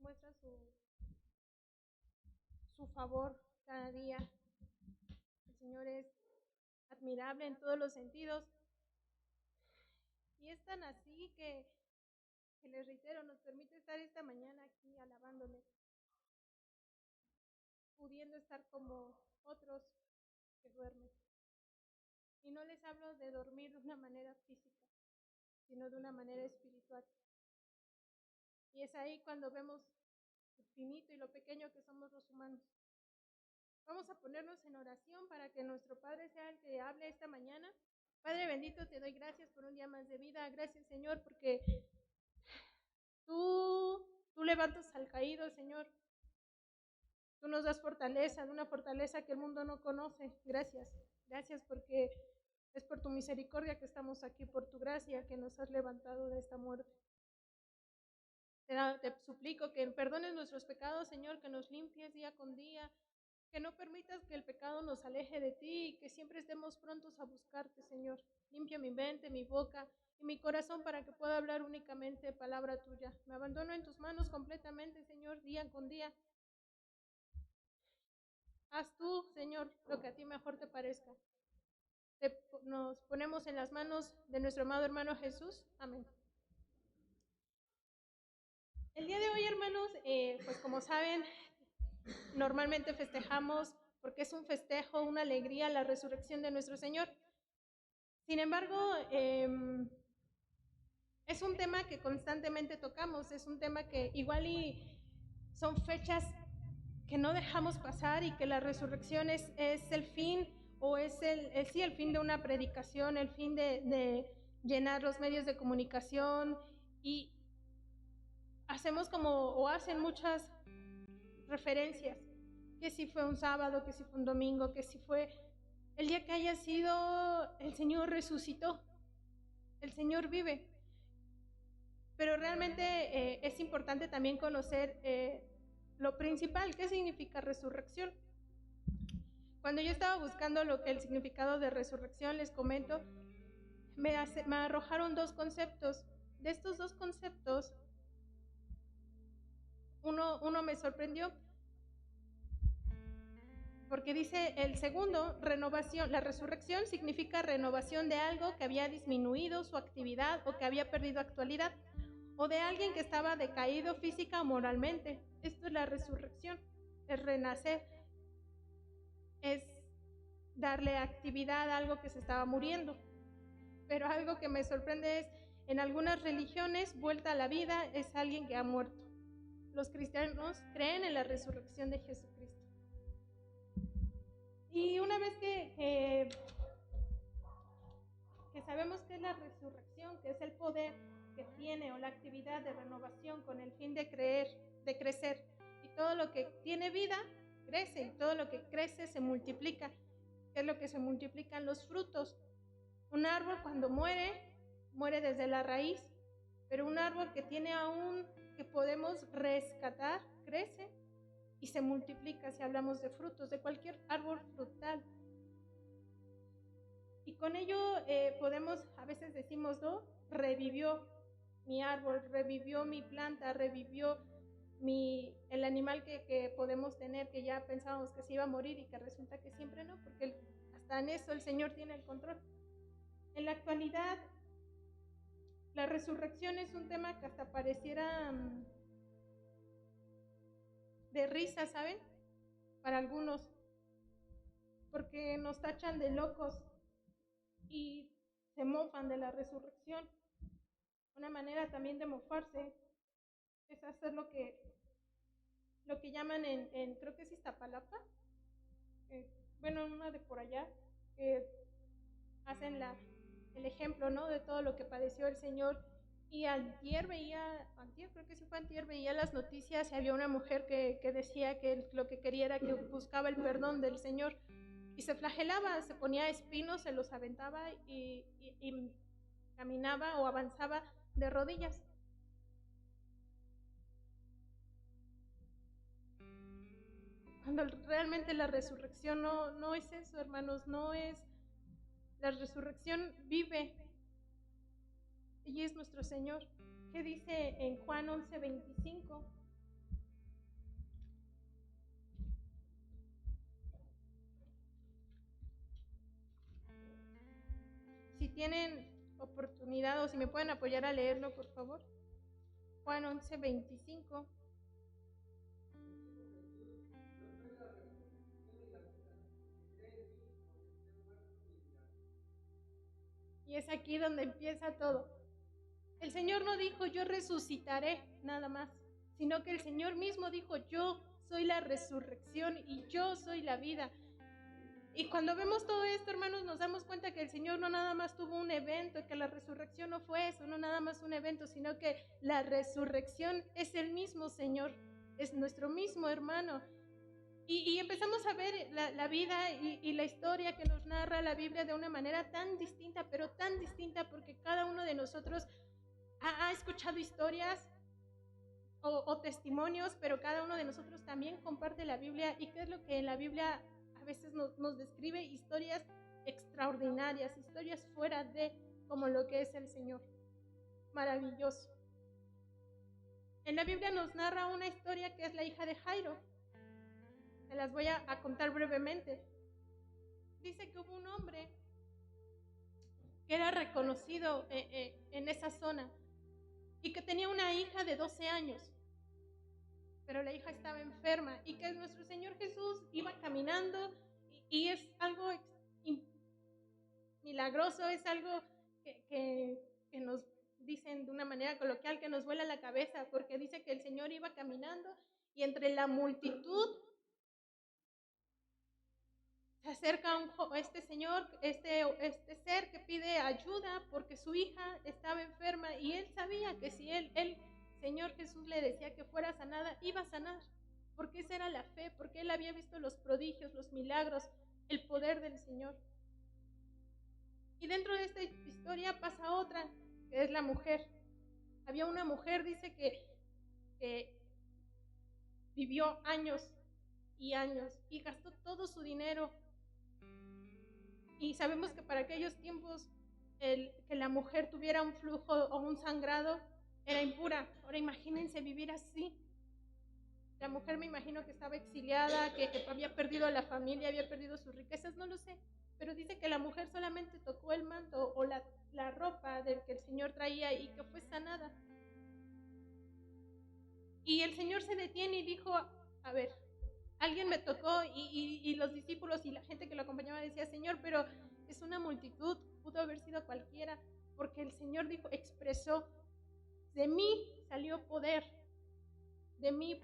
muestra su favor cada día. El Señor es admirable en todos los sentidos. Y es tan así que les reitero, nos permite estar esta mañana aquí alabándole, pudiendo estar como otros que duermen. Y no les hablo de dormir de una manera física, sino de una manera espiritual. Y es ahí cuando vemos lo finito y lo pequeño que somos los humanos. Vamos a ponernos en oración para que nuestro Padre sea el que hable esta mañana. Padre bendito, te doy gracias por un día más de vida. Gracias, Señor, porque tú levantas al caído, Señor. Tú nos das fortaleza, de una fortaleza que el mundo no conoce. Gracias. Gracias porque es por tu misericordia que estamos aquí, por tu gracia que nos has levantado de esta muerte. Te suplico que perdones nuestros pecados, Señor, que nos limpies día con día, que no permitas que el pecado nos aleje de ti y que siempre estemos prontos a buscarte, Señor. Limpia mi mente, mi boca y mi corazón para que pueda hablar únicamente palabra tuya. Me abandono en tus manos completamente, Señor, día con día. Haz tú, Señor, lo que a ti mejor te parezca. Nos ponemos en las manos de nuestro amado hermano Jesús. Amén. El día de hoy, hermanos, pues como saben, normalmente festejamos, porque es un festejo, una alegría, la resurrección de nuestro Señor. Sin embargo, es un tema que constantemente tocamos, es un tema que igual y son fechas que no dejamos pasar y que la resurrección es el fin, o es el fin de una predicación, el fin de llenar los medios de comunicación, y hacemos o hacen muchas referencias, que si fue un sábado, que si fue un domingo, que si fue el día que haya sido, el Señor resucitó, el Señor vive. Pero realmente es importante también conocer lo principal, ¿qué significa resurrección? Cuando yo estaba buscando el significado de resurrección, les comento, me arrojaron dos conceptos. De estos dos conceptos, uno me sorprendió, porque dice el segundo, renovación. La resurrección significa renovación de algo que había disminuido su actividad o que había perdido actualidad, o de alguien que estaba decaído física o moralmente. Esto es la resurrección, es renacer, es darle actividad a algo que se estaba muriendo. Pero algo que me sorprende es, en algunas religiones, vuelta a la vida es alguien que ha muerto. Los cristianos creen en la resurrección de Jesucristo. Y una vez que sabemos que es la resurrección, que es el poder que tiene, o la actividad de renovación con el fin de crecer, y todo lo que tiene vida crece, y todo lo que crece se multiplica. ¿Qué es lo que se multiplican? Los frutos. Un árbol cuando muere desde la raíz, pero un árbol que tiene aún, que podemos rescatar, crece y se multiplica si hablamos de frutos, de cualquier árbol frutal. Y con ello podemos, a veces decimos, ¿no? Revivió mi árbol, revivió mi planta, revivió el animal que podemos tener, que ya pensábamos que se iba a morir y que resulta que siempre no, porque hasta en eso el Señor tiene el control. En la actualidad, la resurrección es un tema que hasta pareciera de risa, ¿saben? Para algunos, porque nos tachan de locos y se mofan de la resurrección. Una manera también de mofarse es hacer lo que llaman en creo que es Iztapalapa, bueno, una de por allá, que hacen el ejemplo, ¿no? De todo lo que padeció el Señor. Y antier veía las noticias, y había una mujer que decía que lo que quería era que buscaba el perdón del Señor, y se flagelaba, se ponía espinos, se los aventaba y caminaba o avanzaba de rodillas. Cuando realmente la resurrección no es eso, hermanos, no es. La resurrección vive y es nuestro Señor. ¿Qué dice en Juan 11:25? tienen oportunidad o si me pueden apoyar a leerlo, por favor. Juan 11:25. Y es aquí donde empieza todo. El Señor no dijo, yo resucitaré nada más, sino que el Señor mismo dijo, yo soy la resurrección y yo soy la vida. Y cuando vemos todo esto, hermanos, nos damos cuenta que el Señor no nada más tuvo un evento, que la resurrección no fue eso, no nada más un evento, sino que la resurrección es el mismo Señor, es nuestro mismo hermano. Y empezamos a ver la vida y la historia que nos narra la Biblia de una manera tan distinta, pero tan distinta porque cada uno de nosotros ha escuchado historias o testimonios, pero cada uno de nosotros también comparte la Biblia. ¿Y qué es lo que en la Biblia a veces nos describe? Historias extraordinarias, historias fuera de como lo que es el Señor. Maravilloso. En la Biblia nos narra una historia que es la hija de Jairo. Se las voy a contar brevemente. Dice que hubo un hombre que era reconocido en esa zona y que tenía una hija de 12 años, pero la hija estaba enferma y que nuestro Señor Jesús iba caminando y es algo milagroso, es algo que nos dicen de una manera coloquial que nos vuela la cabeza, porque dice que el Señor iba caminando y entre la multitud se acerca este señor, este ser que pide ayuda porque su hija estaba enferma y él sabía que si el Señor Jesús le decía que fuera sanada, iba a sanar, porque esa era la fe, porque él había visto los prodigios, los milagros, el poder del Señor. Y dentro de esta historia pasa otra, que es la mujer. Había una mujer, dice que vivió años y años y gastó todo su dinero. Y sabemos que para aquellos tiempos que la mujer tuviera un flujo o un sangrado era impura. Ahora imagínense vivir así. La mujer me imagino que estaba exiliada, que había perdido a la familia, había perdido sus riquezas, no lo sé. Pero dice que la mujer solamente tocó el manto o la ropa del que el Señor traía y que fue sanada. Y el Señor se detiene y dijo, a ver, alguien me tocó y los discípulos y la gente que lo acompañaba decía, Señor, pero es una multitud, pudo haber sido cualquiera, porque el Señor dijo, expresó, de mí salió poder, de mí.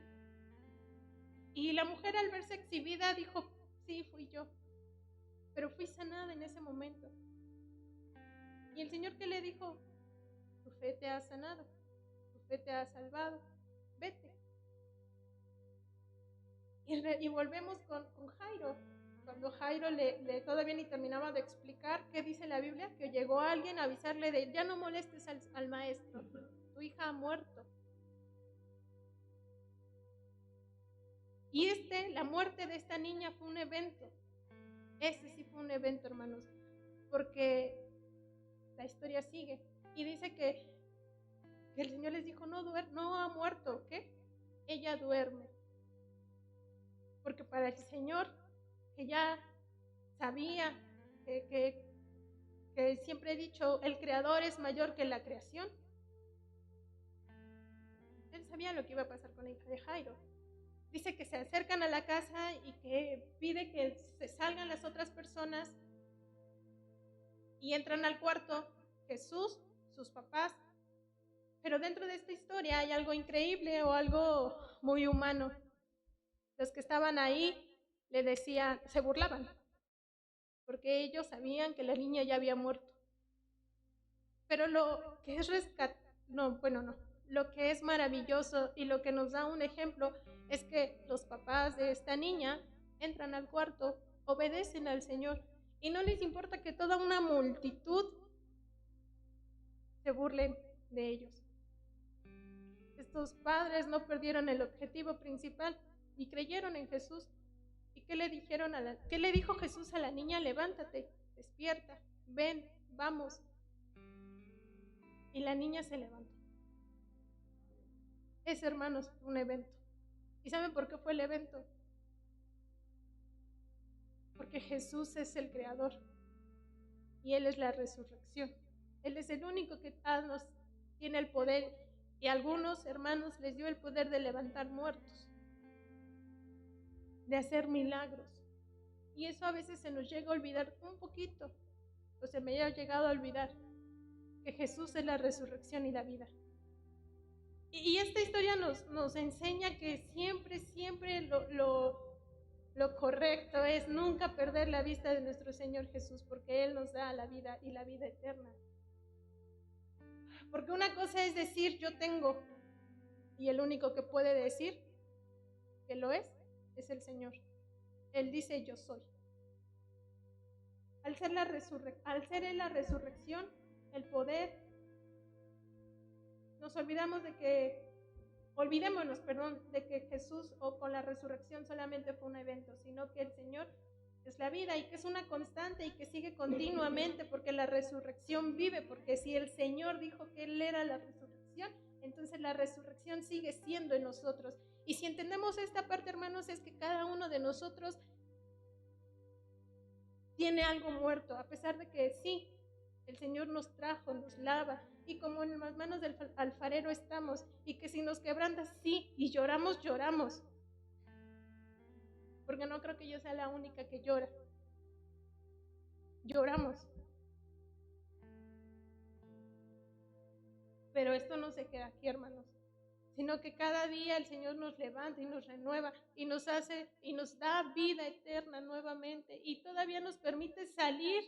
Y la mujer al verse exhibida dijo, sí, fui yo, pero fui sanada en ese momento. Y el Señor que le dijo, tu fe te ha sanado, tu fe te ha salvado, vete. Y volvemos con Jairo. Cuando Jairo todavía ni terminaba de explicar qué dice la Biblia, que llegó alguien a avisarle de, ya no molestes al maestro, tu hija ha muerto. Y la muerte de esta niña fue un evento. Ese sí fue un evento, hermanos, porque la historia sigue. Y dice que el Señor les dijo, no ha muerto, ¿qué? Ella duerme. Porque para el Señor, que ya sabía que siempre he dicho, el creador es mayor que la creación, él sabía lo que iba a pasar con la hija de Jairo. Dice que se acercan a la casa y que pide que se salgan las otras personas y entran al cuarto Jesús, sus papás. Pero dentro de esta historia hay algo increíble o algo muy humano. Los que estaban ahí le decían, se burlaban, porque ellos sabían que la niña ya había muerto. Pero lo que es lo que es maravilloso y lo que nos da un ejemplo es que los papás de esta niña entran al cuarto, obedecen al Señor y no les importa que toda una multitud se burlen de ellos. Estos padres no perdieron el objetivo principal y creyeron en Jesús. ¿Y qué le dijo Jesús a la niña? Levántate, despierta, ven, vamos. Y la niña se levantó. Es, hermanos, un evento. ¿Y saben por qué fue el evento? Porque Jesús es el creador. y Él es la resurrección. Él es el único que nos tiene el poder, y a algunos hermanos les dio el poder de levantar muertos, de hacer milagros. Y eso a veces se nos llega a olvidar un poquito, o se me ha llegado a olvidar, que Jesús es la resurrección y la vida. Y esta historia nos enseña que siempre lo correcto es nunca perder la vista de nuestro Señor Jesús, porque Él nos da la vida y la vida eterna. Porque una cosa es decir yo tengo, y el único que puede decir que lo es el Señor. Él dice yo soy. Al ser Él la resurrección, el poder, olvidémonos de que Jesús o con la resurrección solamente fue un evento, sino que el Señor es la vida y que es una constante y que sigue continuamente, porque la resurrección vive, porque si el Señor dijo que Él era la resurrección, entonces la resurrección sigue siendo en nosotros. Y si entendemos esta parte, hermanos, es que cada uno de nosotros tiene algo muerto, a pesar de que sí, el Señor nos trajo, nos lava, y como en las manos del alfarero estamos, y que si nos quebranta, sí, y lloramos, lloramos. Porque no creo que yo sea la única que llora. Lloramos. Pero esto no se queda aquí, hermanos, sino que cada día el Señor nos levanta y nos renueva y nos hace y nos da vida eterna nuevamente, y todavía nos permite salir,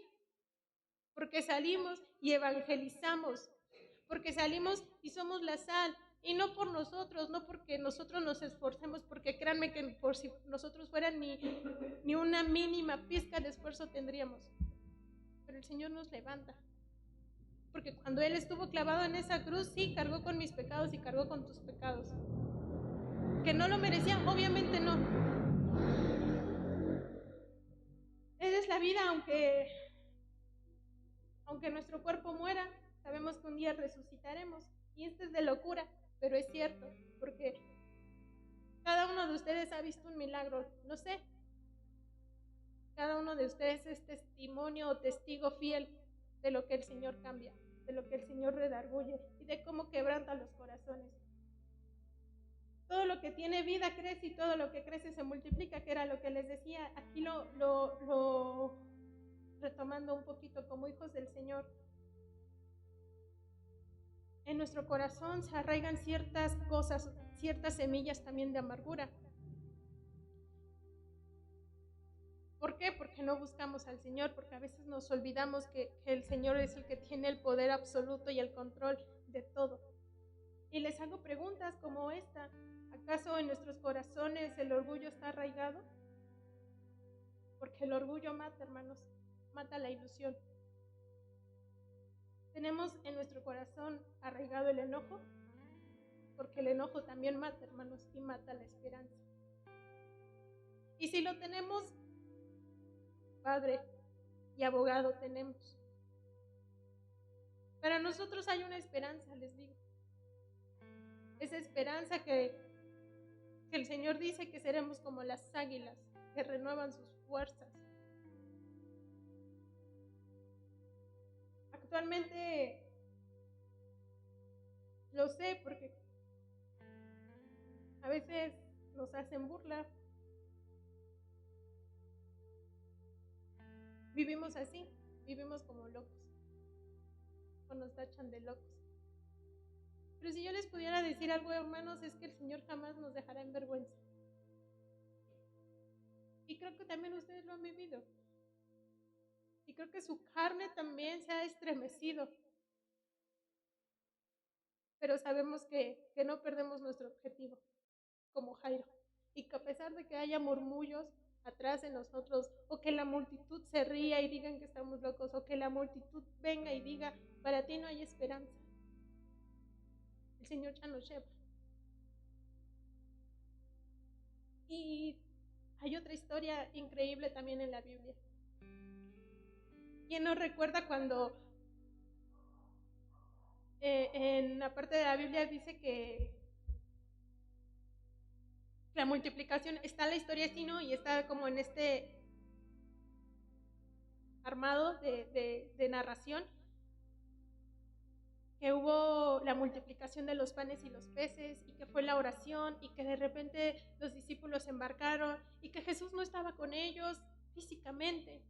porque salimos y evangelizamos, porque salimos y somos la sal, y no por nosotros, no porque nosotros nos esforcemos, porque créanme que por si nosotros fueran ni una mínima pizca de esfuerzo tendríamos, pero el Señor nos levanta. Porque cuando Él estuvo clavado en esa cruz, sí, cargó con mis pecados y cargó con tus pecados. ¿Que no lo merecía? Obviamente no. Esa es la vida, aunque nuestro cuerpo muera, sabemos que un día resucitaremos. Y esto es de locura, pero es cierto, porque cada uno de ustedes ha visto un milagro, no sé. Cada uno de ustedes es testimonio o testigo fiel de lo que el Señor cambia, de lo que el Señor redarguye y de cómo quebranta los corazones. Todo lo que tiene vida crece y todo lo que crece se multiplica, que era lo que les decía. Aquí lo retomando un poquito como hijos del Señor. En nuestro corazón se arraigan ciertas cosas, ciertas semillas también de amargura. ¿Por qué? Porque no buscamos al Señor, porque a veces nos olvidamos que el Señor es el que tiene el poder absoluto y el control de todo. Y les hago preguntas como esta. ¿Acaso en nuestros corazones el orgullo está arraigado? Porque el orgullo mata, hermanos, mata la ilusión. ¿Tenemos en nuestro corazón arraigado el enojo? Porque el enojo también mata, hermanos, y mata la esperanza. Y si lo tenemos, Padre y abogado tenemos. Para nosotros hay una esperanza, les digo. Esa esperanza que el Señor dice que seremos como las águilas que renuevan sus fuerzas. Actualmente lo sé porque a veces nos hacen burla. Vivimos así, vivimos como locos, o nos tachan de locos. Pero si yo les pudiera decir algo, hermanos, es que el Señor jamás nos dejará en vergüenza. Y creo que también ustedes lo han vivido. Y creo que su carne también se ha estremecido. Pero sabemos que no perdemos nuestro objetivo, como Jairo. Y que a pesar de que haya murmullos atrás de nosotros, o que la multitud se ría y digan que estamos locos, o que la multitud venga y diga, para ti no hay esperanza, el Señor ya nos lleva. Y hay otra historia increíble también en la Biblia. ¿Quién nos recuerda cuando en la parte de la Biblia dice que la multiplicación, está la historia así, ¿no? Y está como en armado de narración, que hubo la multiplicación de los panes y los peces, y que fue la oración, y que de repente los discípulos se embarcaron, y que Jesús no estaba con ellos físicamente,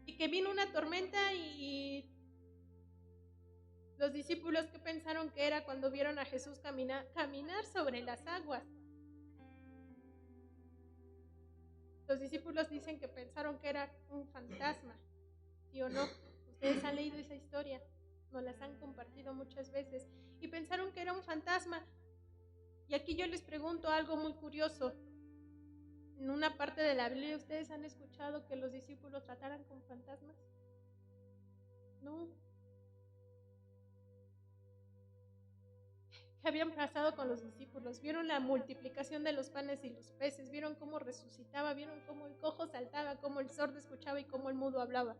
y que vino una tormenta y los discípulos, que pensaron que era cuando vieron a Jesús caminar sobre las aguas. Los discípulos dicen que pensaron que era un fantasma, ¿sí o no? Ustedes han leído esa historia, nos las han compartido muchas veces, y pensaron que era un fantasma. Y aquí yo les pregunto algo muy curioso. En una parte de la Biblia, ¿ustedes han escuchado que los discípulos trataran con fantasmas? No. ¿Qué habían pasado con los discípulos? Vieron la multiplicación de los panes y los peces, vieron cómo resucitaba, vieron cómo el cojo saltaba, cómo el sordo escuchaba y cómo el mudo hablaba.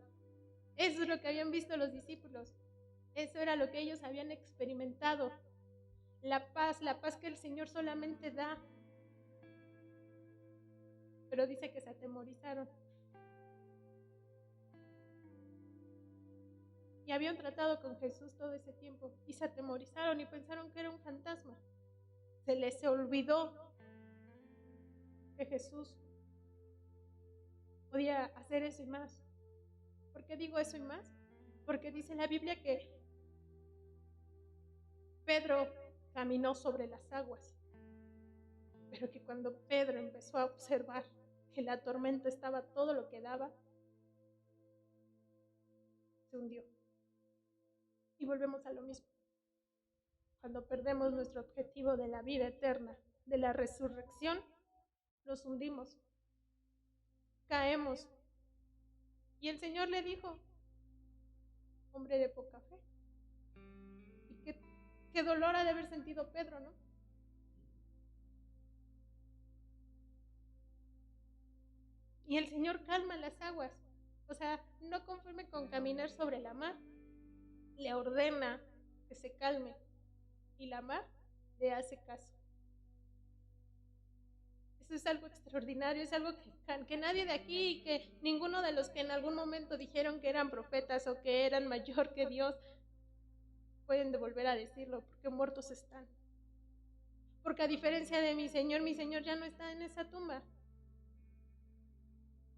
Eso es lo que habían visto los discípulos. Eso era lo que ellos habían experimentado. La paz que el Señor solamente da. Pero dice que se atemorizaron. Y habían tratado con Jesús todo ese tiempo y se atemorizaron y pensaron que era un fantasma. Se les olvidó que Jesús podía hacer eso y más. ¿Por qué digo eso y más? Porque dice la Biblia que Pedro caminó sobre las aguas, pero que cuando Pedro empezó a observar que la tormenta estaba todo lo que daba, se hundió. Y volvemos a lo mismo. Cuando perdemos nuestro objetivo de la vida eterna, de la resurrección, nos hundimos, caemos. Y el Señor le dijo, hombre de poca fe. Y qué dolor ha de haber sentido Pedro, ¿no? Y el Señor calma las aguas. O sea, no conforme con caminar sobre la mar, le ordena que se calme. Y la mar le hace caso. Eso es algo extraordinario, es algo que nadie de aquí, que ninguno de los que en algún momento dijeron que eran profetas o que eran mayor que Dios, pueden volver a decirlo, porque muertos están. Porque a diferencia de mi Señor ya no está en esa tumba.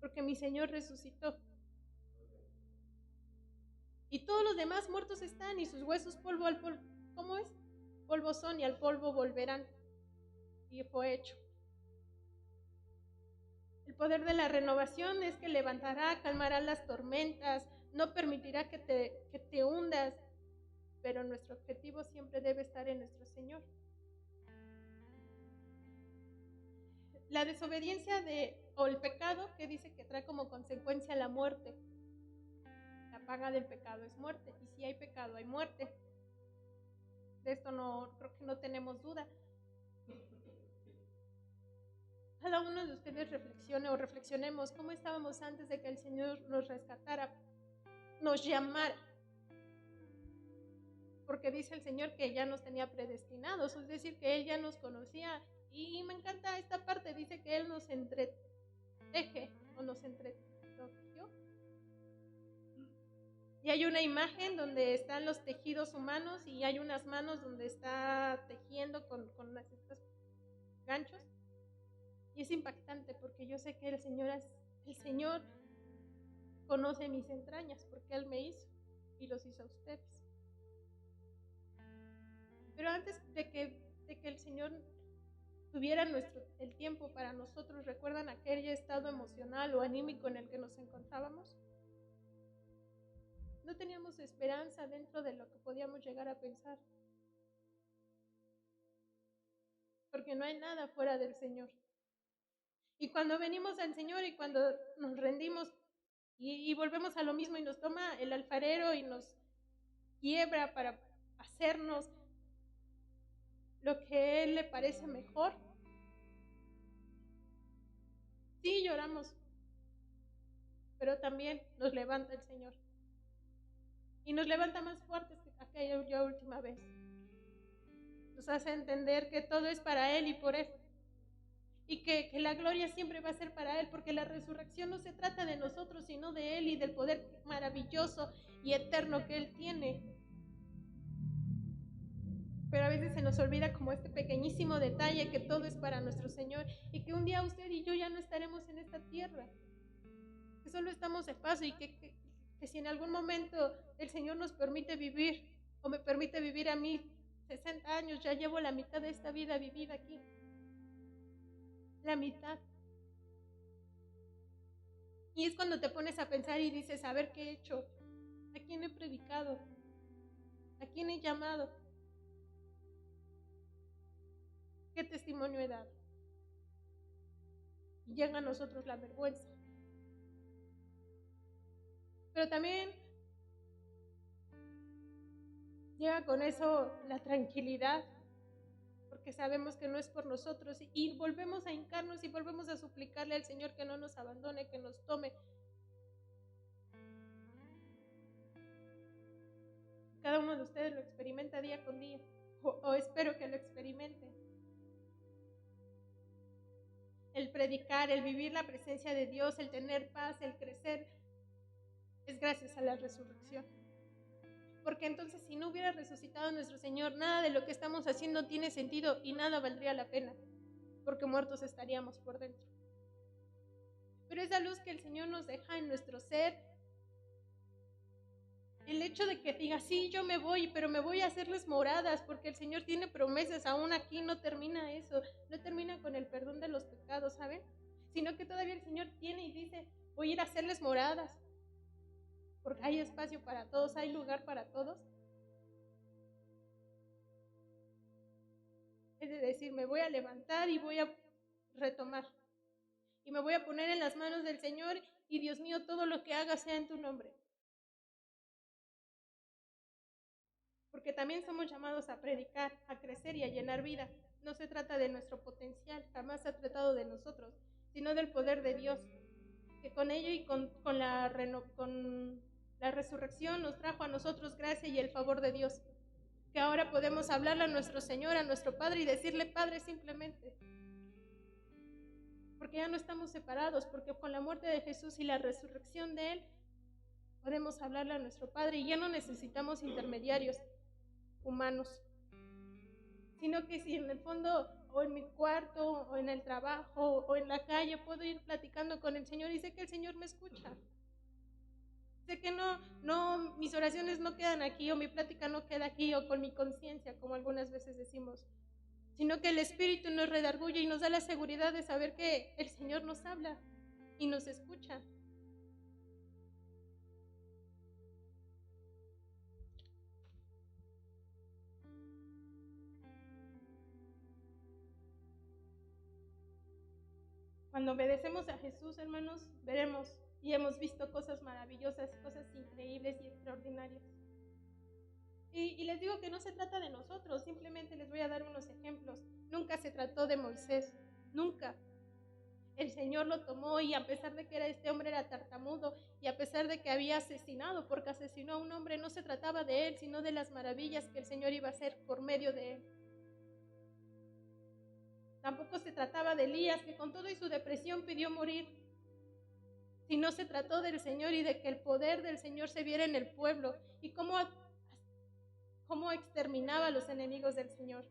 Porque mi Señor resucitó. Y todos los demás muertos están, y sus huesos polvo al polvo. ¿Cómo es? Polvo son y al polvo volverán. Y fue hecho. El poder de la renovación es que levantará, calmará las tormentas, no permitirá que te hundas, pero nuestro objetivo siempre debe estar en nuestro Señor. La desobediencia o el pecado, que dice que trae como consecuencia la muerte. La paga del pecado es muerte, y si hay pecado hay muerte. De esto creo que no tenemos duda. Cada uno de ustedes reflexione o reflexionemos cómo estábamos antes de que el Señor nos rescatara, nos llamara. Porque dice el Señor que ya nos tenía predestinados, es decir, que Él ya nos conocía. Y me encanta esta parte, dice que Él nos entreteje o nos entretejió. Y hay una imagen donde están los tejidos humanos y hay unas manos donde está tejiendo con estos ganchos. Y es impactante porque yo sé que el Señor conoce mis entrañas porque Él me hizo y los hizo a ustedes. Pero antes de que el Señor tuviera el tiempo para nosotros, ¿recuerdan aquel estado emocional o anímico en el que nos encontrábamos? No teníamos esperanza dentro de lo que podíamos llegar a pensar. Porque no hay nada fuera del Señor. Y cuando venimos al Señor y cuando nos rendimos y volvemos a lo mismo y nos toma el alfarero y nos quiebra para hacernos lo que a Él le parece mejor, sí lloramos, pero también nos levanta el Señor. Y nos levanta más fuertes que aquella última vez. Nos hace entender que todo es para Él y por Él. y que la gloria siempre va a ser para Él, porque la resurrección no se trata de nosotros, sino de Él y del poder maravilloso y eterno que Él tiene. Pero a veces se nos olvida como este pequeñísimo detalle que todo es para nuestro Señor y que un día usted y yo ya no estaremos en esta tierra, que solo estamos de paso y que si en algún momento el Señor nos permite vivir o me permite vivir a mí 60 años, ya llevo la mitad de esta vida vivida aquí, la mitad. Y es cuando te pones a pensar y dices, a ver qué he hecho, a quién he predicado, a quién he llamado, qué testimonio he dado. Y llega a nosotros la vergüenza. Pero también llega con eso la tranquilidad, porque sabemos que no es por nosotros y volvemos a hincarnos y volvemos a suplicarle al Señor que no nos abandone, que nos tome. Cada uno de ustedes lo experimenta día con día, o espero que lo experimenten. El predicar, el vivir la presencia de Dios, el tener paz, el crecer, es gracias a la resurrección. Porque entonces si no hubiera resucitado nuestro Señor, nada de lo que estamos haciendo tiene sentido y nada valdría la pena, porque muertos estaríamos por dentro. Pero esa luz que el Señor nos deja en nuestro ser, el hecho de que diga, sí, yo me voy, pero me voy a hacerles moradas, porque el Señor tiene promesas, aún aquí no termina eso, no termina con el perdón de los pecados, ¿saben? Sino que todavía el Señor tiene y dice, voy a ir a hacerles moradas, porque hay espacio para todos, hay lugar para todos. Es decir, me voy a levantar y voy a retomar, y me voy a poner en las manos del Señor, y Dios mío, todo lo que haga sea en tu nombre. Porque también somos llamados a predicar, a crecer y a llenar vida. No se trata de nuestro potencial, jamás se ha tratado de nosotros, sino del poder de Dios, que con ello y con la resurrección nos trajo a nosotros gracia y el favor de Dios, que ahora podemos hablarle a nuestro Señor, a nuestro Padre y decirle Padre simplemente, porque ya no estamos separados, porque con la muerte de Jesús y la resurrección de Él podemos hablarle a nuestro Padre y ya no necesitamos intermediarios humanos, sino que si en el fondo o en mi cuarto o en el trabajo o en la calle puedo ir platicando con el Señor y sé que el Señor me escucha. Sé que no, mis oraciones no quedan aquí o mi plática no queda aquí o con mi conciencia, como algunas veces decimos, sino que el Espíritu nos redarguye y nos da la seguridad de saber que el Señor nos habla y nos escucha. Cuando obedecemos a Jesús, hermanos, veremos y hemos visto cosas maravillosas, cosas increíbles y extraordinarias. Y les digo que no se trata de nosotros, simplemente les voy a dar unos ejemplos. Nunca se trató de Moisés, nunca. El Señor lo tomó y a pesar de que este hombre era tartamudo y a pesar de que había asesinado, porque asesinó a un hombre, no se trataba de él, sino de las maravillas que el Señor iba a hacer por medio de él. Tampoco se trataba de Elías, que con todo y su depresión pidió morir, sino se trató del Señor y de que el poder del Señor se viera en el pueblo y cómo exterminaba a los enemigos del Señor.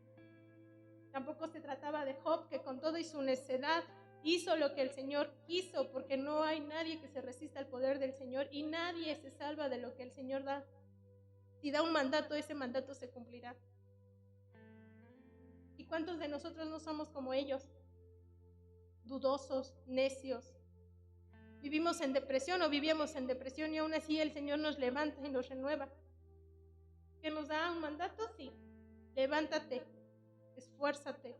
Tampoco se trataba de Job, que con todo y su necedad hizo lo que el Señor quiso, porque no hay nadie que se resista al poder del Señor y nadie se salva de lo que el Señor da. Si da un mandato, ese mandato se cumplirá. ¿Y cuántos de nosotros no somos como ellos? Dudosos, necios. Vivimos en depresión o vivíamos en depresión y aún así el Señor nos levanta y nos renueva. ¿Que nos da un mandato? Sí. Levántate, esfuérzate,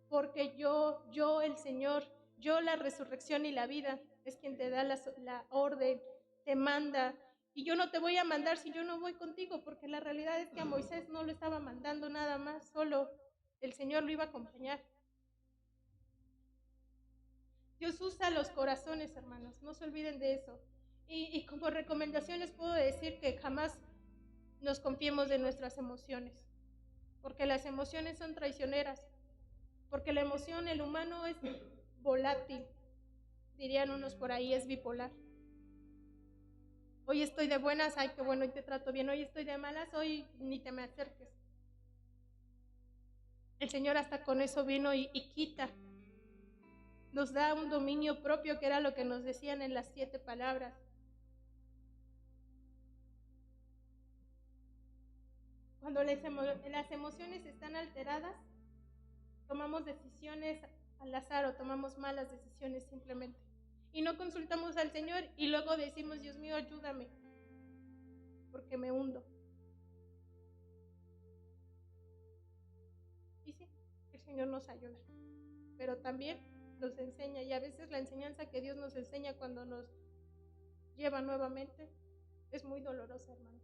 porque yo el Señor, yo la resurrección y la vida, es quien te da la orden, te manda. Y yo no te voy a mandar si yo no voy contigo, porque la realidad es que a Moisés no lo estaba mandando nada más, solo el Señor lo iba a acompañar. Dios usa los corazones, hermanos, no se olviden de eso. Y como recomendación les puedo decir que jamás nos confiemos de nuestras emociones, porque las emociones son traicioneras. porque la emoción, el humano es volátil, dirían unos por ahí, es bipolar. Hoy estoy de buenas, ay, qué bueno, y te trato bien. Hoy estoy de malas, hoy ni te me acerques. El Señor hasta con eso vino y quita. Nos da un dominio propio, que era lo que nos decían en las 7 palabras. Cuando las emociones están alteradas, tomamos decisiones al azar o tomamos malas decisiones simplemente. Y no consultamos al Señor y luego decimos, Dios mío, ayúdame, porque me hundo. Y sí, el Señor nos ayuda, pero también nos enseña, y a veces la enseñanza que Dios nos enseña cuando nos lleva nuevamente es muy dolorosa, hermanos.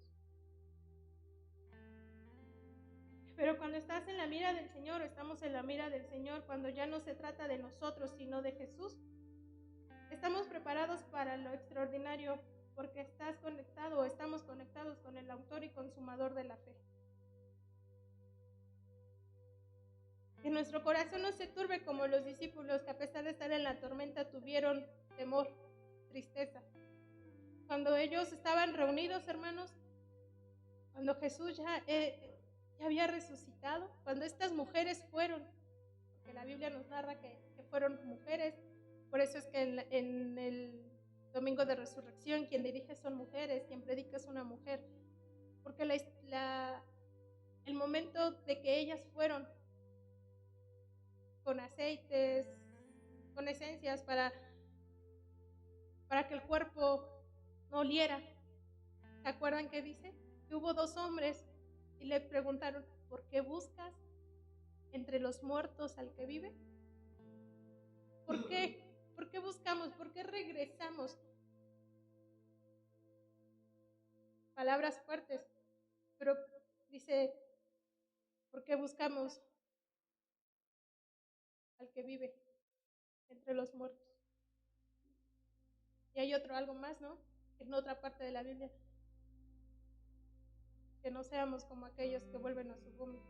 Pero cuando estás en la mira del Señor, o estamos en la mira del Señor, cuando ya no se trata de nosotros, sino de Jesús, estamos preparados para lo extraordinario, porque estás conectado o estamos conectados con el autor y consumador de la fe. Que nuestro corazón no se turbe como los discípulos, que a pesar de estar en la tormenta tuvieron temor, tristeza. Cuando ellos estaban reunidos, hermanos, cuando Jesús ya había resucitado, cuando estas mujeres fueron, porque la Biblia nos narra que fueron mujeres, por eso es que en el domingo de resurrección quien dirige son mujeres, quien predica es una mujer, porque el momento de que ellas fueron con aceites, con esencias para que el cuerpo no oliera, ¿se acuerdan qué dice? Que hubo 2 hombres y le preguntaron, ¿por qué buscas entre los muertos al que vive? ¿Por qué? ¿Por qué buscamos? ¿Por qué regresamos? Palabras fuertes, pero dice, ¿por qué buscamos al que vive entre los muertos? Y hay algo más, ¿no? En otra parte de la Biblia, que no seamos como aquellos que vuelven a su vómito.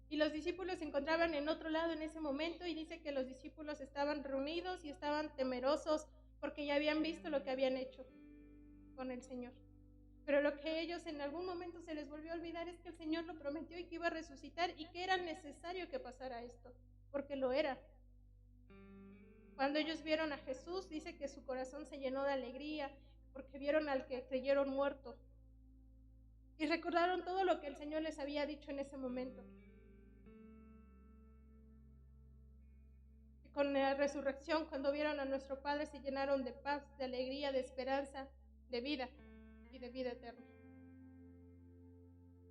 Y los discípulos se encontraban en otro lado en ese momento, y dice que los discípulos estaban reunidos y estaban temerosos porque ya habían visto lo que habían hecho con el Señor. Pero lo que ellos en algún momento se les volvió a olvidar es que el Señor lo prometió y que iba a resucitar y que era necesario que pasara esto, porque lo era. Cuando ellos vieron a Jesús, dice que su corazón se llenó de alegría porque vieron al que creyeron muerto y recordaron todo lo que el Señor les había dicho en ese momento. Y con la resurrección, cuando vieron a nuestro Padre, se llenaron de paz, de alegría, de esperanza, de vida y de vida eterna.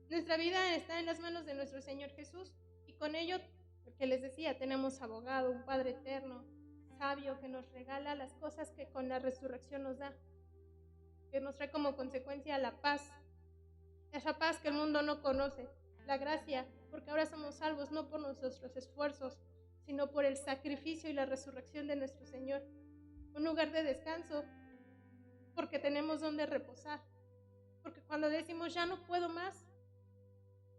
Nuestra vida está en las manos de nuestro Señor Jesús, y con ello, lo que les decía, tenemos abogado, un Padre eterno, sabio, que nos regala las cosas que con la resurrección nos da, que nos trae como consecuencia la paz, esa paz que el mundo no conoce, la gracia, porque ahora somos salvos no por nuestros esfuerzos, sino por el sacrificio y la resurrección de nuestro Señor, un lugar de descanso, porque tenemos donde reposar, porque cuando decimos ya no puedo más,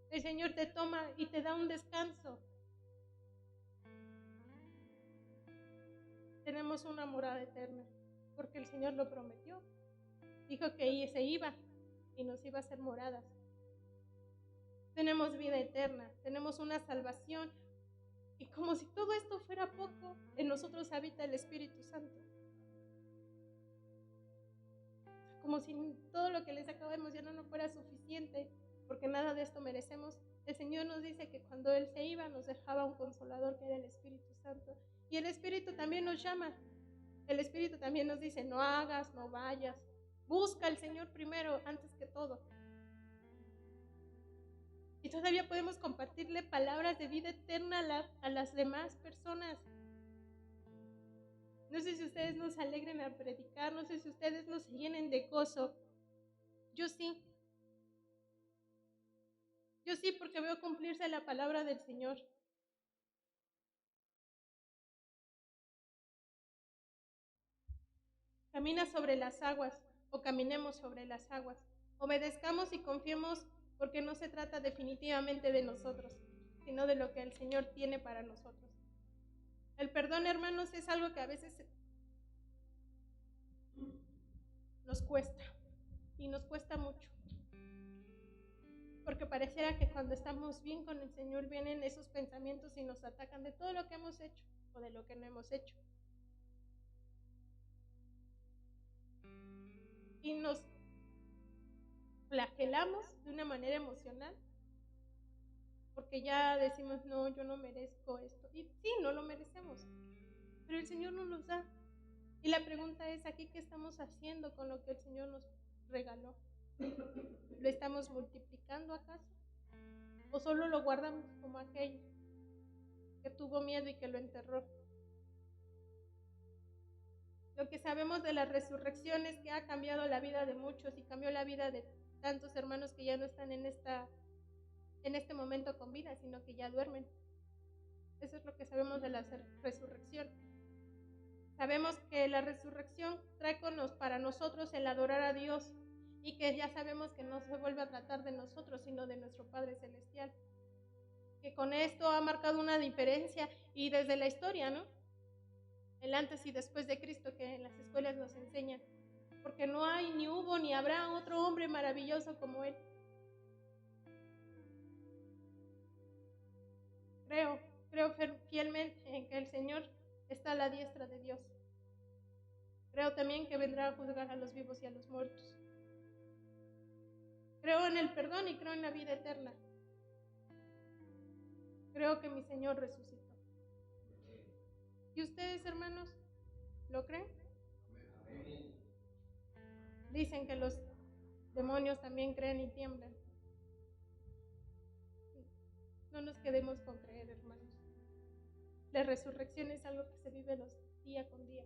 el Señor te toma y te da un descanso. Tenemos una morada eterna, porque el Señor lo prometió. Dijo que se iba y nos iba a hacer moradas. Tenemos vida eterna, tenemos una salvación. Y como si todo esto fuera poco, en nosotros habita el Espíritu Santo. Como si todo lo que les acabo de mencionar no fuera suficiente, porque nada de esto merecemos. El Señor nos dice que cuando Él se iba, nos dejaba un consolador, que era el Espíritu Santo. Y el Espíritu también nos llama. El Espíritu también nos dice, no hagas, no vayas. Busca al Señor primero, antes que todo. Y todavía podemos compartirle palabras de vida eterna a las demás personas. No sé si ustedes nos alegren al predicar, no sé si ustedes nos llenen de gozo. Yo sí. Yo sí, porque veo cumplirse la palabra del Señor. Camina sobre las aguas, o caminemos sobre las aguas. Obedezcamos y confiemos porque no se trata definitivamente de nosotros, sino de lo que el Señor tiene para nosotros. El perdón, hermanos, es algo que a veces nos cuesta, y nos cuesta mucho, porque pareciera que cuando estamos bien con el Señor vienen esos pensamientos y nos atacan de todo lo que hemos hecho o de lo que no hemos hecho. Y nos flagelamos de una manera emocional, porque ya decimos, no, yo no merezco esto. Y sí, no lo merecemos, pero el Señor nos los da. Y la pregunta es, ¿aquí qué estamos haciendo con lo que el Señor nos regaló? ¿Lo estamos multiplicando acaso? ¿O solo lo guardamos como aquello que tuvo miedo y que lo enterró? Lo que sabemos de la resurrección es que ha cambiado la vida de muchos y cambió la vida de tantos hermanos que ya no están en este momento con vida, sino que ya duermen. Eso es lo que sabemos de la resurrección. Sabemos que la resurrección trae para nosotros el adorar a Dios y que ya sabemos que no se vuelve a tratar de nosotros, sino de nuestro Padre Celestial. Que con esto ha marcado una diferencia y desde la historia, ¿no? El antes y después de Cristo que en las escuelas nos enseñan. Porque no hay, ni hubo, ni habrá otro hombre maravilloso como Él. Creo fielmente en que el Señor está a la diestra de Dios. Creo también que vendrá a juzgar a los vivos y a los muertos. Creo en el perdón y creo en la vida eterna. Creo que mi Señor resucitó. ¿Y ustedes, hermanos, lo creen? Dicen que los demonios también creen y tiemblan. No nos quedemos con creer, hermanos. La resurrección es algo que se vive día con día.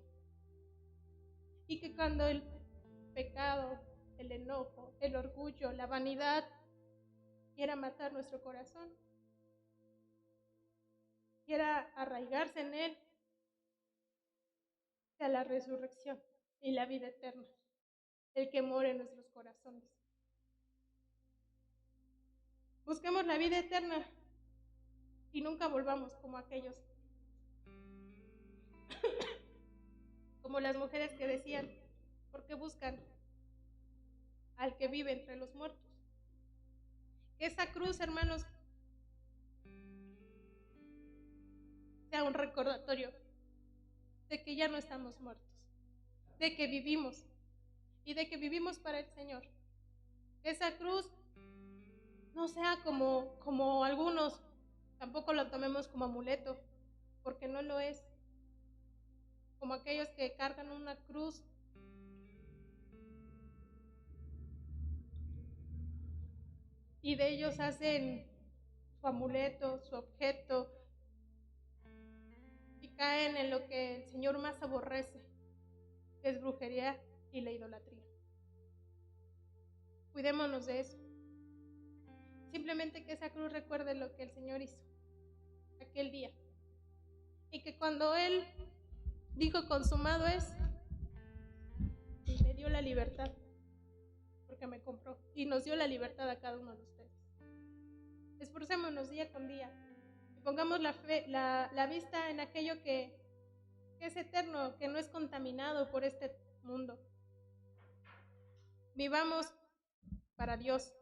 Y que cuando el pecado, el enojo, el orgullo, la vanidad quiera matar nuestro corazón, quiera arraigarse en él, sea la resurrección y la vida eterna el que mora en nuestros corazones. Busquemos la vida eterna y nunca volvamos como aquellos, como las mujeres que decían, ¿por qué buscan al que vive entre los muertos? Que esa cruz, hermanos, sea un recordatorio de que ya no estamos muertos, de que vivimos y de que vivimos para el Señor. Que esa cruz no sea como algunos, tampoco lo tomemos como amuleto, porque no lo es. Como aquellos que cargan una cruz y de ellos hacen su amuleto, su objeto, y caen en lo que el Señor más aborrece, que es brujería y la idolatría. Cuidémonos de eso. Simplemente que esa cruz recuerde lo que el Señor hizo aquel día. Y que cuando Él dijo consumado es, y me dio la libertad, porque me compró, y nos dio la libertad a cada uno de ustedes. Esforcémonos día con día y pongamos la vista en aquello que es eterno, que no es contaminado por este mundo. Vivamos para Dios.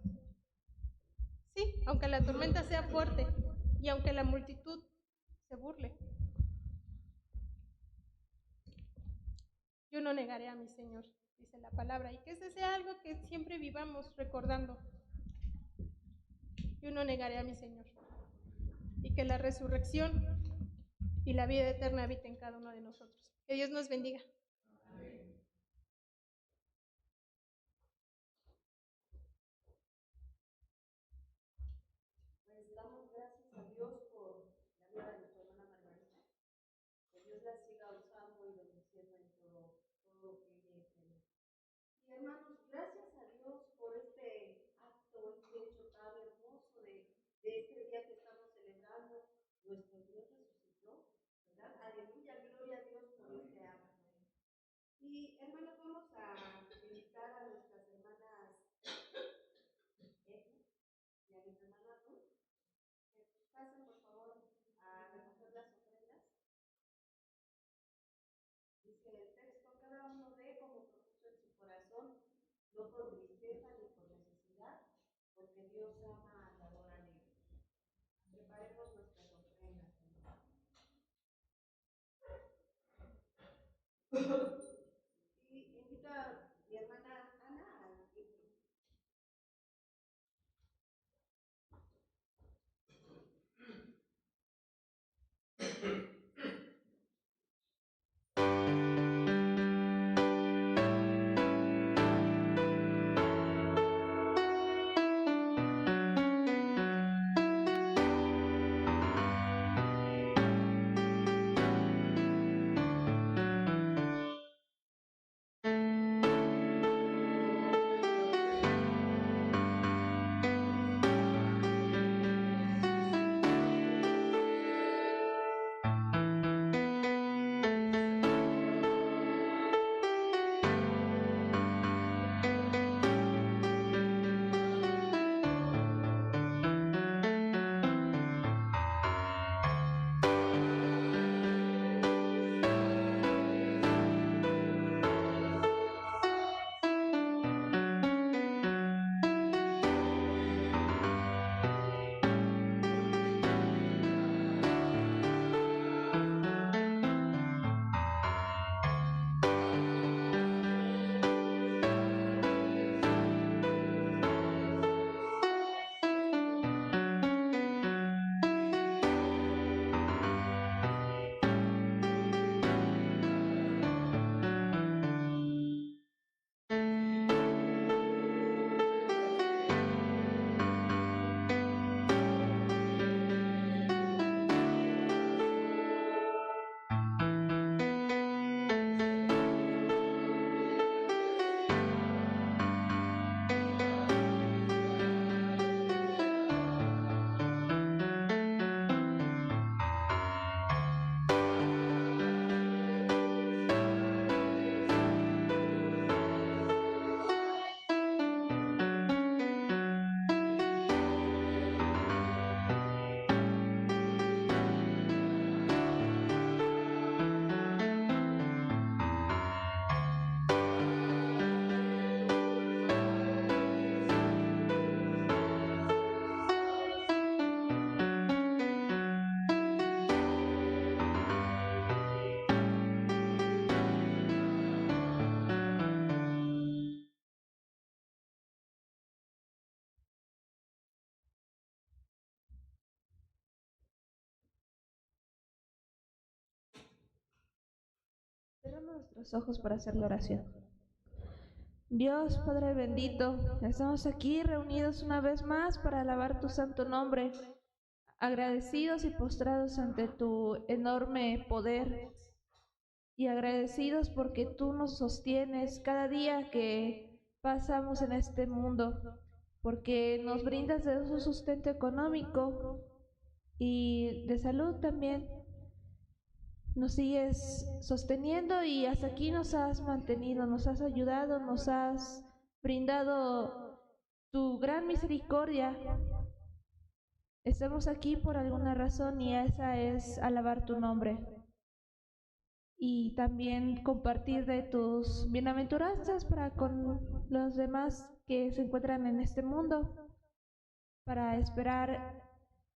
Sí, aunque la tormenta sea fuerte y aunque la multitud se burle, yo no negaré a mi Señor, dice la palabra, y que ese sea algo que siempre vivamos recordando. Yo no negaré a mi Señor, y que la resurrección y la vida eterna habiten en cada uno de nosotros. Que Dios nos bendiga. Pues damos gracias a Dios por la vida de nuestra hermana Margarita. Que Dios la siga usando y bendiciendo en todo lo que ella emprende. Y hermanos, gracias a Dios por este acto, este hecho tan hermoso de este día que estamos celebrando. Nuestro Dios resucitó, ¿verdad? Aleluya, gloria a Dios por este acto. Y hermanos, vamos a invitar a nuestras hermanas no por tristeza ni por necesidad, porque Dios ama al dador alegre. Preparemos nuestras ofrendas, hermanos. Y invito a mi hermana Ana al intro. Cerramos nuestros ojos para hacer la oración. Dios Padre bendito, estamos aquí reunidos una vez más para alabar tu santo nombre, agradecidos y postrados ante tu enorme poder y agradecidos porque tú nos sostienes cada día que pasamos en este mundo, porque nos brindas de un sustento económico y de salud también. Nos sigues sosteniendo y hasta aquí nos has mantenido, nos has ayudado, nos has brindado tu gran misericordia. Estamos aquí por alguna razón y esa es alabar tu nombre y también compartir de tus bienaventuranzas para con los demás que se encuentran en este mundo, para esperar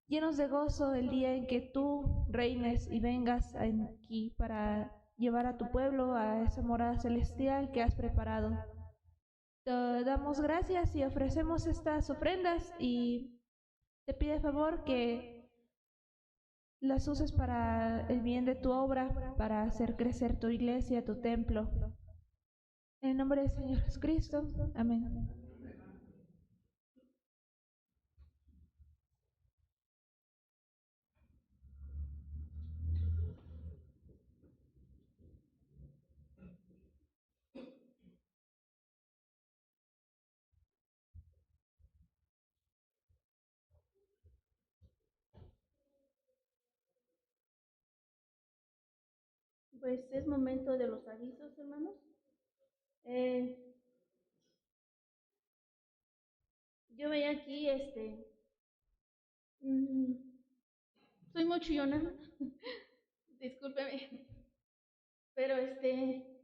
llenos de gozo el día en que tú reines y vengas aquí para llevar a tu pueblo a esa morada celestial que has preparado. Te damos gracias y ofrecemos estas ofrendas y te pido favor que las uses para el bien de tu obra, para hacer crecer tu iglesia, tu templo. En el nombre del Señor Jesucristo. Amén. Pues es momento de los avisos, hermanos. Eh, yo veía aquí, mm, soy muy chillona, discúlpeme, pero eh,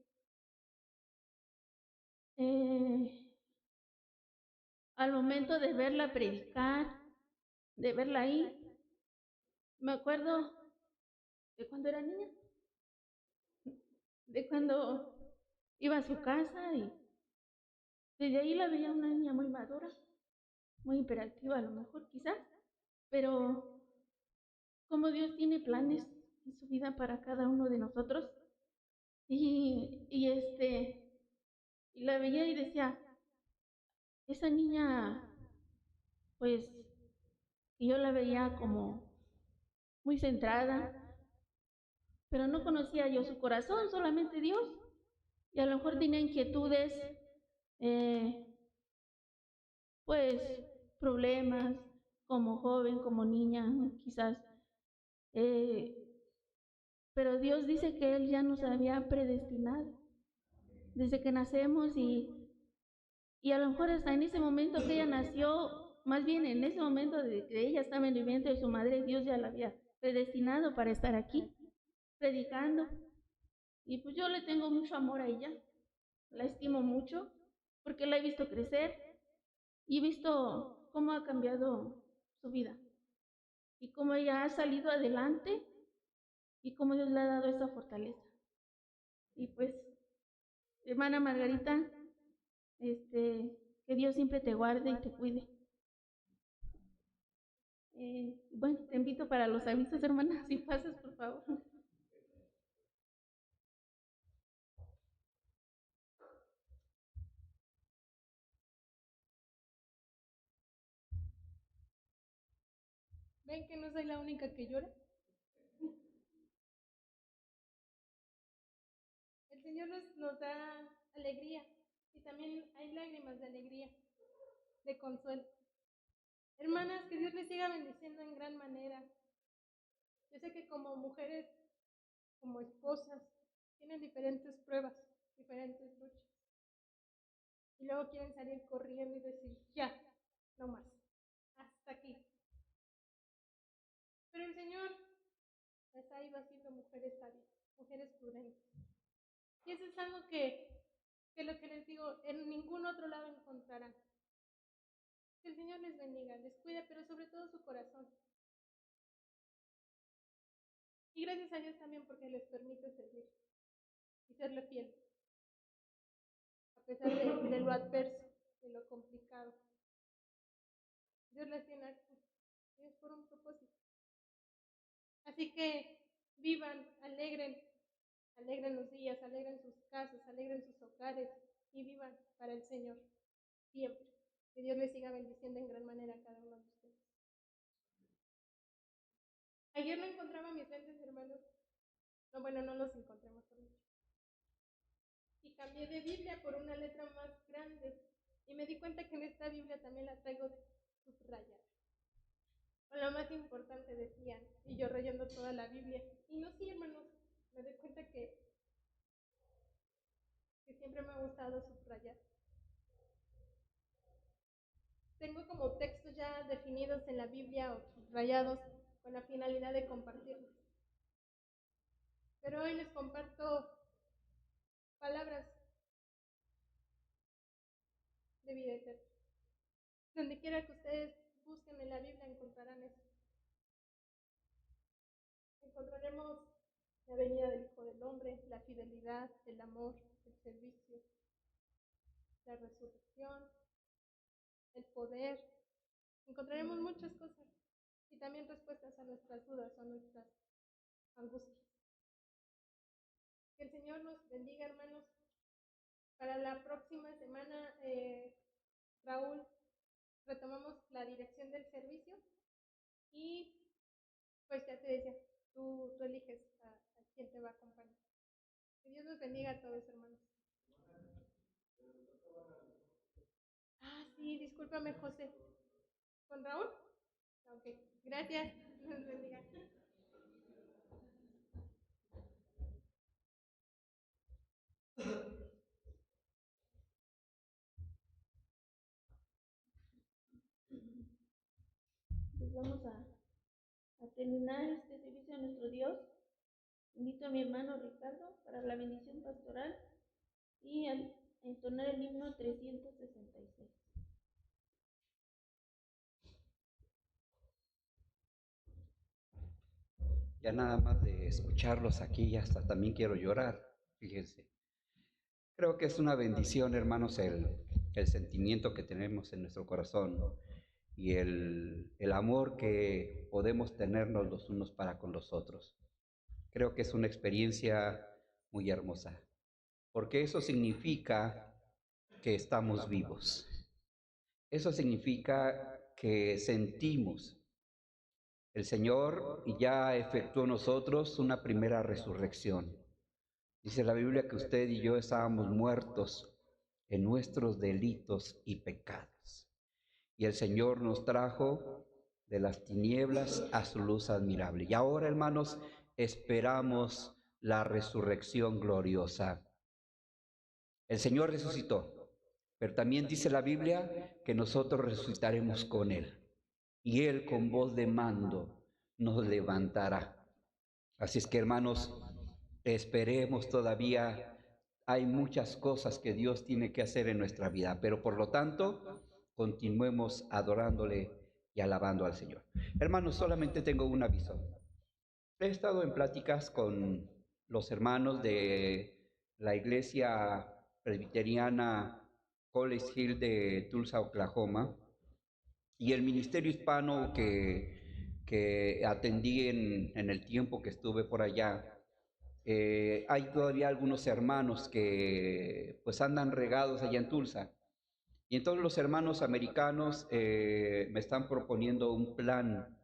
al momento de verla predicar, de verla ahí, me acuerdo de cuando era niña, de cuando iba a su casa y desde ahí la veía una niña muy madura, muy imperativa a lo mejor quizás, pero como Dios tiene planes en su vida para cada uno de nosotros y la veía y decía, esa niña, pues, y yo la veía como muy centrada, pero no conocía yo su corazón, solamente Dios. Y a lo mejor tenía inquietudes, eh, pues problemas como joven, como niña, quizás. eh, pero Dios dice que Él ya nos había predestinado desde que nacemos y a lo mejor hasta en ese momento que ella nació, más bien en ese momento de que ella estaba en el vientre de su madre, Dios ya la había predestinado para estar aquí, predicando. Y pues yo le tengo mucho amor a ella, la estimo mucho, porque la he visto crecer y he visto cómo ha cambiado su vida y cómo ella ha salido adelante y cómo Dios le ha dado esa fortaleza. Y pues, hermana Margarita, que Dios siempre te guarde y te cuide. Bueno, te invito para los avisos, hermana, si pasas, por favor. ¿Ven que no soy la única que llora? El Señor nos da alegría y también hay lágrimas de alegría, de consuelo. Hermanas, que Dios les siga bendiciendo en gran manera. Yo sé que como mujeres, como esposas, tienen diferentes pruebas, diferentes luchas. Y luego quieren salir corriendo y decir, ya, no más, hasta aquí. Pero el Señor las ha ido haciendo mujeres sabias, mujeres prudentes. Y eso es algo que lo que les digo, en ningún otro lado encontrarán. Que el Señor les bendiga, les cuide, pero sobre todo su corazón. Y gracias a Dios también porque les permite servir y serle fiel, a pesar de lo adverso, de lo complicado. Dios las tiene aquí y es por un propósito. Así que vivan, alegren los días, alegren sus casas, alegren sus hogares y vivan para el Señor siempre. Que Dios les siga bendiciendo en gran manera a cada uno de ustedes. Ayer no encontraba mis lentes, hermanos. No, bueno, no los encontré, mejor dicho. Y cambié de Biblia por una letra más grande. Y me di cuenta que en esta Biblia también la traigo subrayada. Con lo más importante decían, y yo rayando toda la Biblia. Y no, sí, hermanos, me di cuenta que siempre me ha gustado subrayar. Tengo como textos ya definidos en la Biblia o subrayados con la finalidad de compartirlos. Pero hoy les comparto palabras de vida eterna. Donde quiera que ustedes busquen en la Biblia encontrarán eso. Encontraremos la venida del Hijo del Hombre, la fidelidad, el amor, el servicio, la resurrección, el poder. Encontraremos muchas cosas y también respuestas a nuestras dudas, a nuestras angustias. Que el Señor nos bendiga, hermanos. Para la próxima semana, Raúl, retomamos la dirección del servicio y pues ya te decía, tú eliges a quién te va a acompañar. Que Dios nos bendiga a todos, hermanos. Ah, sí, discúlpame, José. ¿Con Raúl? Ok, gracias. Dios bendiga. Pues vamos a terminar este servicio a nuestro Dios. Invito a mi hermano Ricardo para la bendición pastoral y a entonar el himno 366. Ya nada más de escucharlos aquí, ya hasta también quiero llorar, fíjense. Creo que es una bendición, hermanos, el sentimiento que tenemos en nuestro corazón y el amor que podemos tenernos los unos para con los otros. Creo que es una experiencia muy hermosa, porque eso significa que estamos vivos. Eso significa que sentimos. El Señor ya efectuó en nosotros una primera resurrección. Dice la Biblia que usted y yo estábamos muertos en nuestros delitos y pecados. Y el Señor nos trajo de las tinieblas a su luz admirable. Y ahora, hermanos, esperamos la resurrección gloriosa. El Señor resucitó, pero también dice la Biblia que nosotros resucitaremos con Él. Y Él con voz de mando nos levantará. Así es que, hermanos, esperemos todavía. Hay muchas cosas que Dios tiene que hacer en nuestra vida, pero por lo tanto, continuemos adorándole y alabando al Señor. Hermanos, solamente tengo un aviso. He estado en pláticas con los hermanos de la iglesia presbiteriana College Hill de Tulsa, Oklahoma, y el ministerio hispano que atendí en el tiempo que estuve por allá. Hay todavía algunos hermanos que pues andan regados allá en Tulsa. Y entonces los hermanos americanos me están proponiendo un plan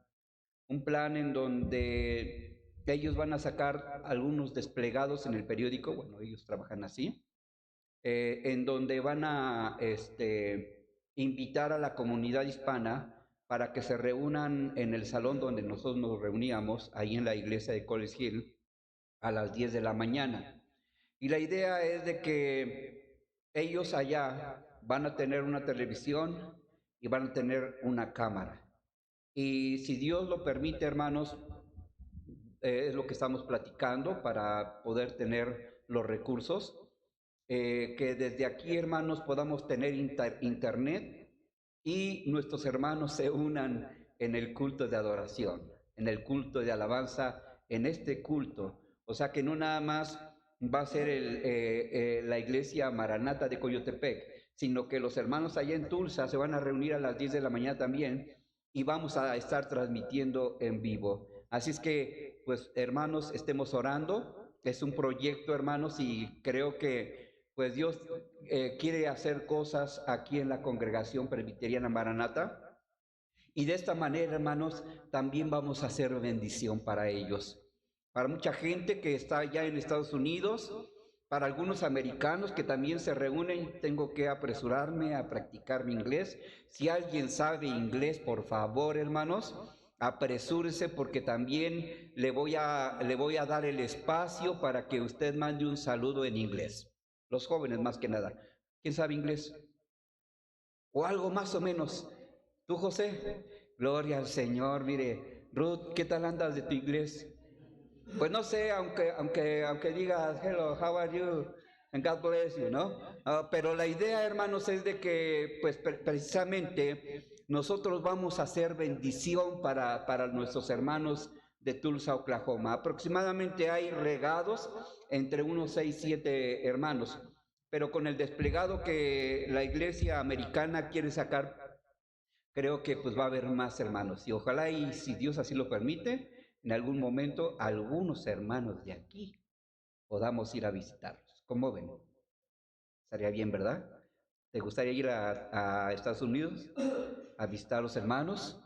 en donde ellos van a sacar algunos desplegados en el periódico, bueno, ellos trabajan así, en donde van a invitar a la comunidad hispana para que se reúnan en el salón donde nosotros nos reuníamos, ahí en la iglesia de College Hill, a las 10 de la mañana. Y la idea es de que ellos allá van a tener una televisión y van a tener una cámara. Y si Dios lo permite, hermanos, es lo que estamos platicando para poder tener los recursos. Que desde aquí, hermanos, podamos tener internet y nuestros hermanos se unan en el culto de adoración, en el culto de alabanza, en este culto. O sea que no nada más va a ser la iglesia Maranata de Coyotepec, sino que los hermanos allá en Tulsa se van a reunir a las 10 de la mañana también y vamos a estar transmitiendo en vivo. Así es que, pues, hermanos, estemos orando. Es un proyecto, hermanos, y creo que pues Dios quiere hacer cosas aquí en la congregación presbiteriana Maranata, y de esta manera, hermanos, también vamos a hacer bendición para ellos, para mucha gente que está allá en Estados Unidos, para algunos americanos que también se reúnen. Tengo que apresurarme a practicar mi inglés. Si alguien sabe inglés, por favor, hermanos, apresúrese, porque también le voy a dar el espacio para que usted mande un saludo en inglés. Los jóvenes más que nada. ¿Quién sabe inglés? O algo más o menos. ¿Tú, José? Gloria al Señor. Mire, Ruth, ¿qué tal andas de tu inglés? Pues no sé, aunque digas, hello, how are you? And God bless you, ¿no? Pero la idea, hermanos, es de que, pues precisamente, nosotros vamos a hacer bendición para nuestros hermanos de Tulsa, Oklahoma. Aproximadamente hay regados entre unos 6, 7 hermanos, pero con el desplegado que la iglesia americana quiere sacar, creo que pues va a haber más hermanos. Y ojalá, y si Dios así lo permite, en algún momento algunos hermanos de aquí podamos ir a visitarlos. ¿Cómo ven? Estaría bien, ¿verdad? ¿Te gustaría ir a Estados Unidos a visitar a los hermanos?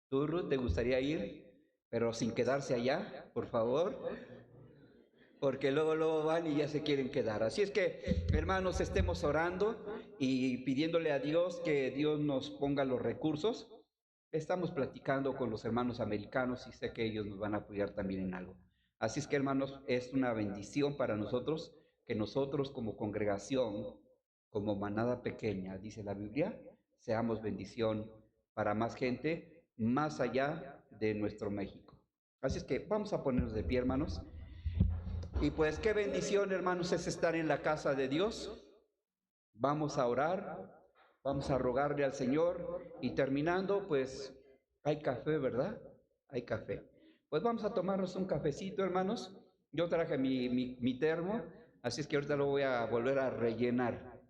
¿Tú, Ruth, te gustaría ir? Pero sin quedarse allá, por favor, porque luego van y ya se quieren quedar. Así es que, hermanos, estemos orando y pidiéndole a Dios que Dios nos ponga los recursos. Estamos platicando con los hermanos americanos y sé que ellos nos van a apoyar también en algo. Así es que, hermanos, es una bendición para nosotros que nosotros como congregación, como manada pequeña, dice la Biblia, seamos bendición para más gente, más allá de nuestro México. Así es que vamos a ponernos de pie, hermanos. Y pues qué bendición, hermanos, es estar en la casa de Dios. Vamos a orar. Vamos a rogarle al Señor y terminando, pues hay café, ¿verdad? Hay café. Pues vamos a tomarnos un cafecito, hermanos. Yo traje mi termo, así es que ahorita lo voy a volver a rellenar.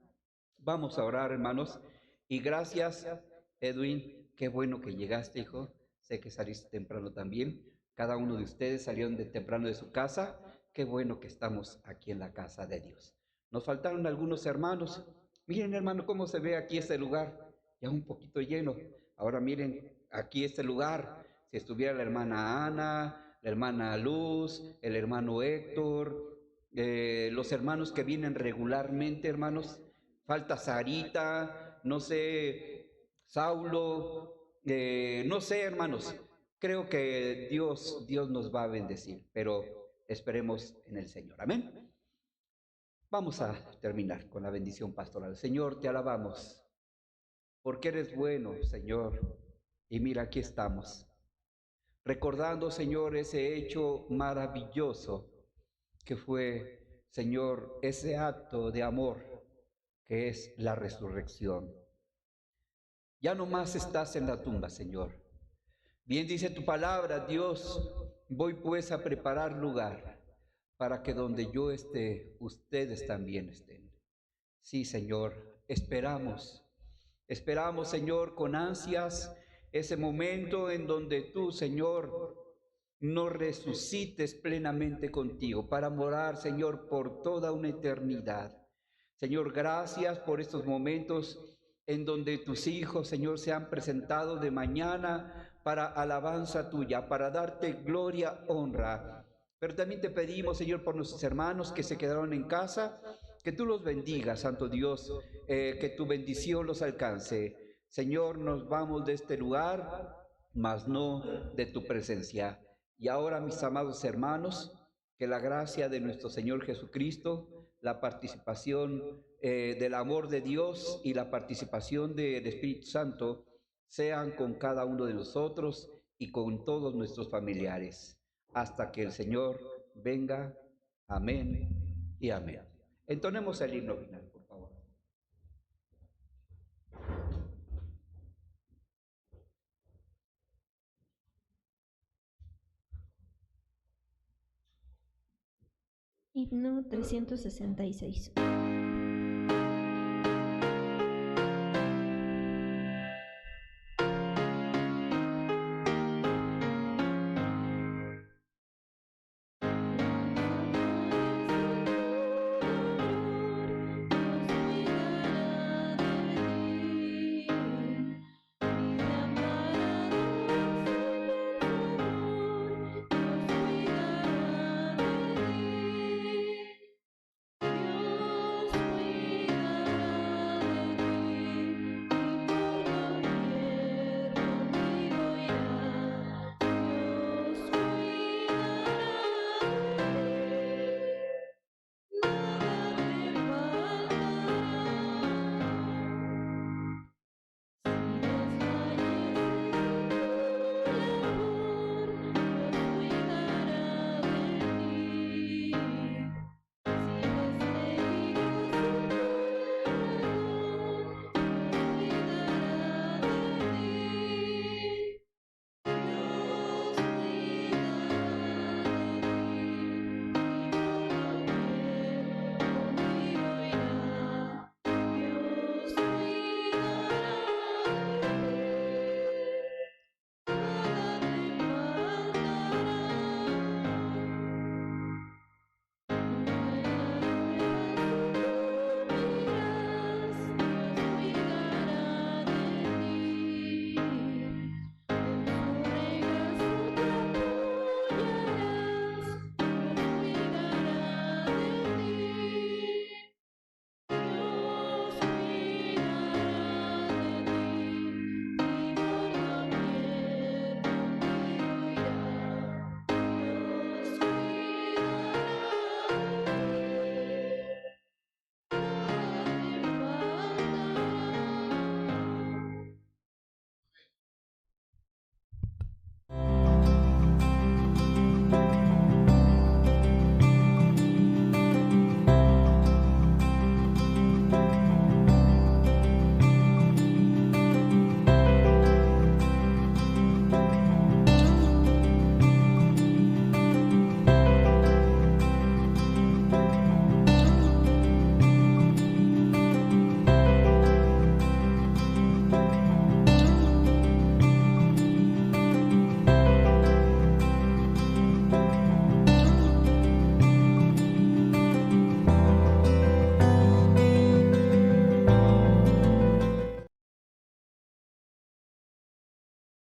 Vamos a orar, hermanos. Y gracias, Edwin. Qué bueno que llegaste, hijo. Sé que saliste temprano también. Cada uno de ustedes salieron de temprano de su casa. Qué bueno que estamos aquí en la casa de Dios. Nos faltaron algunos hermanos. Miren, hermano, cómo se ve aquí este lugar. Ya un poquito lleno. Ahora miren, aquí este lugar. Si estuviera la hermana Ana, la hermana Luz, el hermano Héctor, los hermanos que vienen regularmente, hermanos. Falta Sarita, no sé, Saulo, no sé, hermanos. Creo que Dios nos va a bendecir, pero esperemos en el Señor. Amén. Vamos a terminar con la bendición pastoral. Señor, te alabamos, porque eres bueno, Señor. Y mira, aquí estamos, recordando, Señor, ese hecho maravilloso que fue, Señor, ese acto de amor que es la resurrección. Ya no más estás en la tumba, Señor. Bien dice tu palabra, Dios, voy pues a preparar lugar para que donde yo esté, ustedes también estén. Sí, Señor, esperamos, Señor, con ansias ese momento en donde tú, Señor, nos resucites plenamente contigo para morar, Señor, por toda una eternidad. Señor, gracias por estos momentos en donde tus hijos, Señor, se han presentado de mañana para alabanza tuya, para darte gloria, honra. Pero también te pedimos, Señor, por nuestros hermanos que se quedaron en casa, que tú los bendigas, Santo Dios, que tu bendición los alcance. Señor, nos vamos de este lugar, mas no de tu presencia. Y ahora, mis amados hermanos, que la gracia de nuestro Señor Jesucristo, la participación del amor de Dios y la participación del Espíritu Santo sean con cada uno de nosotros y con todos nuestros familiares, hasta que el Señor venga. Amén y amén. Entonemos el himno final, por favor. Himno 366.